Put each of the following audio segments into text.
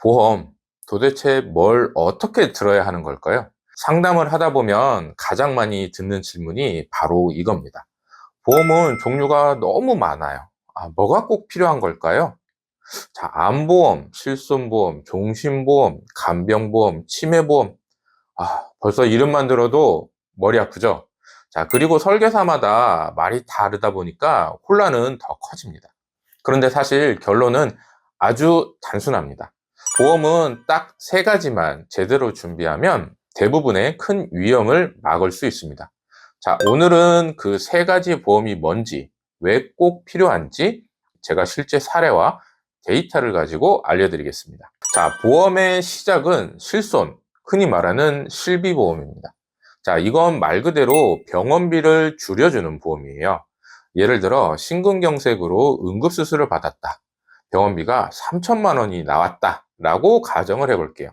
보험, 도대체 뭘 어떻게 들어야 하는 걸까요? 상담을 하다 보면 가장 많이 듣는 질문이 바로 이겁니다. 보험은 종류가 너무 많아요. 뭐가 꼭 필요한 걸까요? 자, 암보험, 실손보험, 종신보험, 간병보험, 치매보험. 벌써 이름만 들어도 머리 아프죠? 자, 그리고 설계사마다 말이 다르다 보니까 혼란은 더 커집니다. 그런데 사실 결론은 아주 단순합니다. 보험은 딱 세 가지만 제대로 준비하면 대부분의 큰 위험을 막을 수 있습니다. 자, 오늘은 그 세 가지 보험이 뭔지, 왜 꼭 필요한지 제가 실제 사례와 데이터를 가지고 알려드리겠습니다. 자, 보험의 시작은 실손, 흔히 말하는 실비보험입니다. 자, 이건 말 그대로 병원비를 줄여주는 보험이에요. 예를 들어 심근경색으로 응급수술을 받았다. 병원비가 3천만 원이 나왔다 라고 가정을 해볼게요.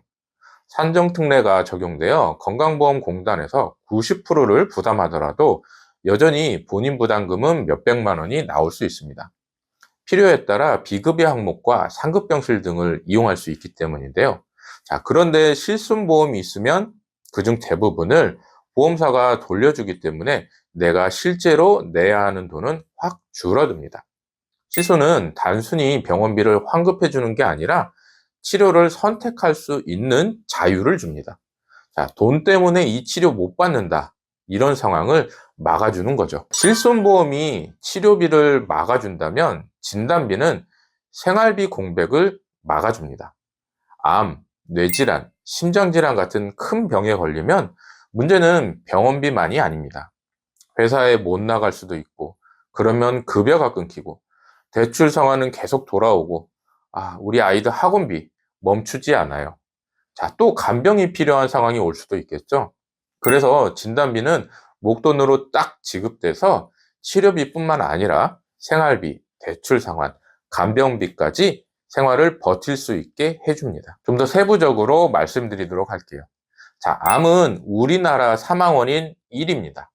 산정특례가 적용되어 건강보험공단에서 90%를 부담하더라도 여전히 본인 부담금은 몇백만 원이 나올 수 있습니다. 필요에 따라 비급여 항목과 상급병실 등을 이용할 수 있기 때문인데요. 자, 그런데 실손보험이 있으면 그중 대부분을 보험사가 돌려주기 때문에 내가 실제로 내야 하는 돈은 확 줄어듭니다. 실손은 단순히 병원비를 환급해 주는 게 아니라 치료를 선택할 수 있는 자유를 줍니다. 자, 돈 때문에 이 치료 못 받는다. 이런 상황을 막아주는 거죠. 실손보험이 치료비를 막아준다면 진단비는 생활비 공백을 막아줍니다. 암, 뇌질환, 심장질환 같은 큰 병에 걸리면 문제는 병원비만이 아닙니다. 회사에 못 나갈 수도 있고, 그러면 급여가 끊기고, 대출 상환은 계속 돌아오고, 우리 아이들 학원비 멈추지 않아요. 자, 또 간병이 필요한 상황이 올 수도 있겠죠. 그래서 진단비는 목돈으로 딱 지급돼서 치료비뿐만 아니라 생활비, 대출 상환, 간병비까지 생활을 버틸 수 있게 해줍니다. 좀 더 세부적으로 말씀드리도록 할게요. 자, 암은 우리나라 사망 원인 1위입니다.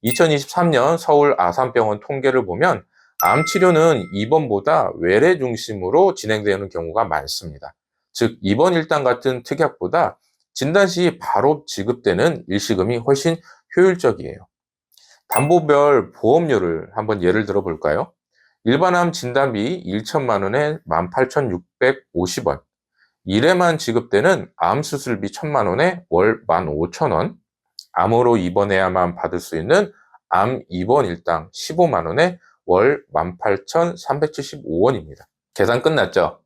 2023년 서울 아산병원 통계를 보면 암 치료는 입원보다 외래 중심으로 진행되는 경우가 많습니다. 즉, 입원 일당 같은 특약보다 진단 시 바로 지급되는 일시금이 훨씬 효율적이에요. 담보별 보험료를 한번 예를 들어 볼까요? 일반암 진단비 1천만 원에 18,650원, 1회만 지급되는 암 수술비 1천만 원에 월 15,000원, 암으로 입원해야만 받을 수 있는 암 입원 일당 15만 원에 월 18,375원입니다. 계산 끝났죠?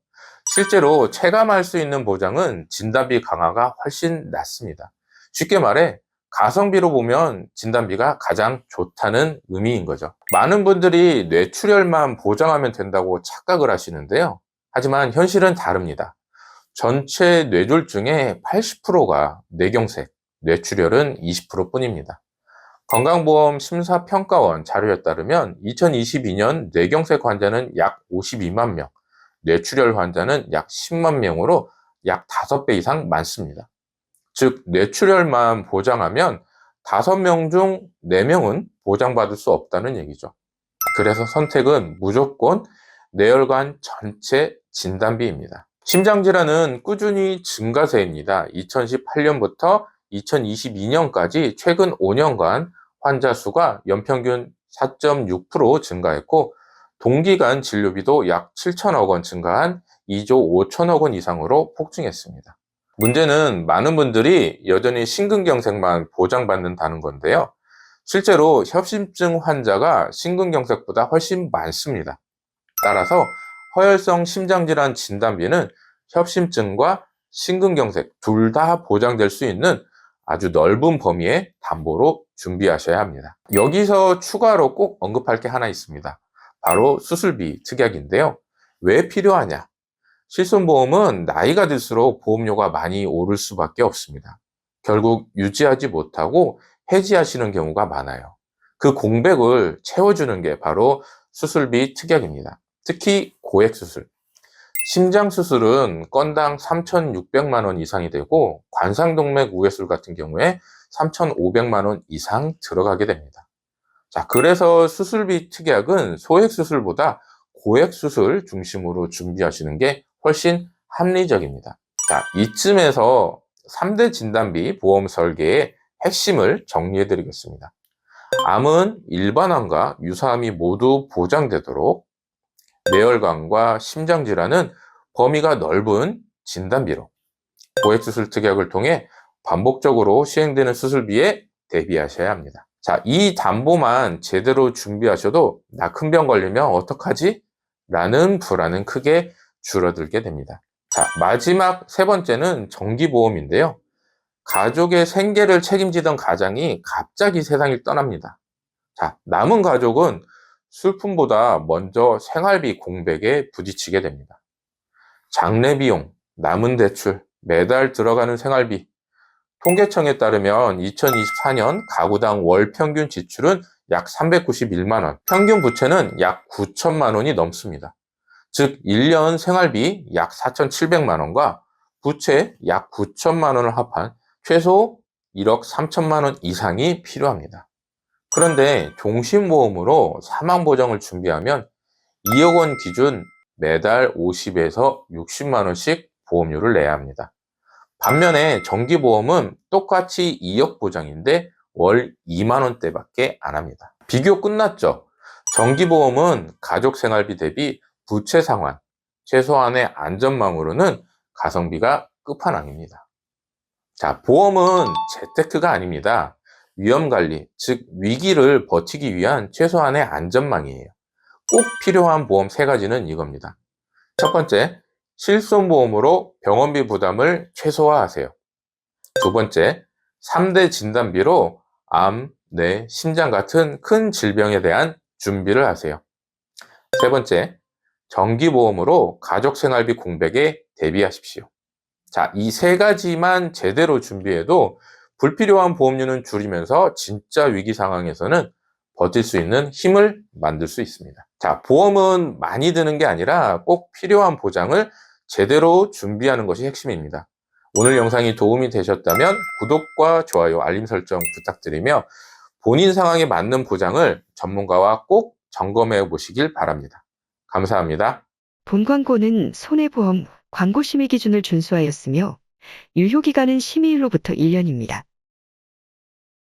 실제로 체감할 수 있는 보장은 진단비 강화가 훨씬 낫습니다. 쉽게 말해 가성비로 보면 진단비가 가장 좋다는 의미인 거죠. 많은 분들이 뇌출혈만 보장하면 된다고 착각을 하시는데요. 하지만 현실은 다릅니다. 전체 뇌졸중의 80%가 뇌경색, 뇌출혈은 20% 뿐입니다. 건강보험 심사평가원 자료에 따르면 2022년 뇌경색 환자는 약 52만 명, 뇌출혈 환자는 약 10만 명으로 약 5배 이상 많습니다. 즉, 뇌출혈만 보장하면 5명 중 4명은 보장받을 수 없다는 얘기죠. 그래서 선택은 무조건 뇌혈관 전체 진단비입니다. 심장질환은 꾸준히 증가세입니다. 2018년부터 2022년까지 최근 5년간 환자 수가 연평균 4.6% 증가했고, 동기간 진료비도 약 7천억 원 증가한 2조 5천억 원 이상으로 폭증했습니다. 문제는 많은 분들이 여전히 심근경색만 보장받는다는 건데요. 실제로 협심증 환자가 심근경색보다 훨씬 많습니다. 따라서 허혈성 심장질환 진단비는 협심증과 심근경색 둘 다 보장될 수 있는 아주 넓은 범위의 담보로 준비하셔야 합니다. 여기서 추가로 꼭 언급할 게 하나 있습니다. 바로 수술비 특약인데요. 왜 필요하냐? 실손보험은 나이가 들수록 보험료가 많이 오를 수밖에 없습니다. 결국 유지하지 못하고 해지하시는 경우가 많아요. 그 공백을 채워주는 게 바로 수술비 특약입니다. 특히 고액수술. 심장수술은 건당 3,600만 원 이상이 되고 관상동맥 우회술 같은 경우에 3,500만 원 이상 들어가게 됩니다. 자, 그래서 수술비 특약은 소액수술보다 고액수술 중심으로 준비하시는 게 훨씬 합리적입니다. 자, 이쯤에서 3대 진단비 보험 설계의 핵심을 정리해 드리겠습니다. 암은 일반암과 유사암이 모두 보장되도록, 뇌혈관과 심장질환은 범위가 넓은 진단비로, 고액수술 특약을 통해 반복적으로 시행되는 수술비에 대비하셔야 합니다. 자, 이 담보만 제대로 준비하셔도 나 큰 병 걸리면 어떡하지? 라는 불안은 크게 줄어들게 됩니다. 자, 마지막 세 번째는 정기보험인데요. 가족의 생계를 책임지던 가장이 갑자기 세상을 떠납니다. 자, 남은 가족은 슬픔보다 먼저 생활비 공백에 부딪히게 됩니다. 장례 비용, 남은 대출, 매달 들어가는 생활비. 통계청에 따르면 2024년 가구당 월 평균 지출은 약 391만 원, 평균 부채는 약 9천만 원이 넘습니다. 즉 1년 생활비 약 4,700만 원과 부채 약 9천만 원을 합한 최소 1억 3천만 원 이상이 필요합니다. 그런데 종신보험으로 사망보장을 준비하면 2억 원 기준 매달 50에서 60만 원씩 보험료를 내야 합니다. 반면에 정기보험은 똑같이 2억 보장인데 월 2만 원대밖에 안 합니다. 비교 끝났죠? 정기보험은 가족 생활비 대비 부채 상환, 최소한의 안전망으로는 가성비가 끝판왕입니다. 자, 보험은 재테크가 아닙니다. 위험관리, 즉 위기를 버티기 위한 최소한의 안전망이에요. 꼭 필요한 보험 세 가지는 이겁니다. 첫 번째, 실손보험으로 병원비 부담을 최소화하세요. 두 번째, 3대 진단비로 암, 뇌, 심장 같은 큰 질병에 대한 준비를 하세요. 세 번째, 정기보험으로 가족생활비 공백에 대비하십시오. 자, 이 세 가지만 제대로 준비해도 불필요한 보험료는 줄이면서 진짜 위기 상황에서는 버틸 수 있는 힘을 만들 수 있습니다. 자, 보험은 많이 드는 게 아니라 꼭 필요한 보장을 제대로 준비하는 것이 핵심입니다. 오늘 영상이 도움이 되셨다면 구독과 좋아요, 알림 설정 부탁드리며 본인 상황에 맞는 보장을 전문가와 꼭 점검해 보시길 바랍니다. 감사합니다. 본 광고는 손해보험 광고 심의 기준을 준수하였으며 유효기간은 심의일로부터 1년입니다.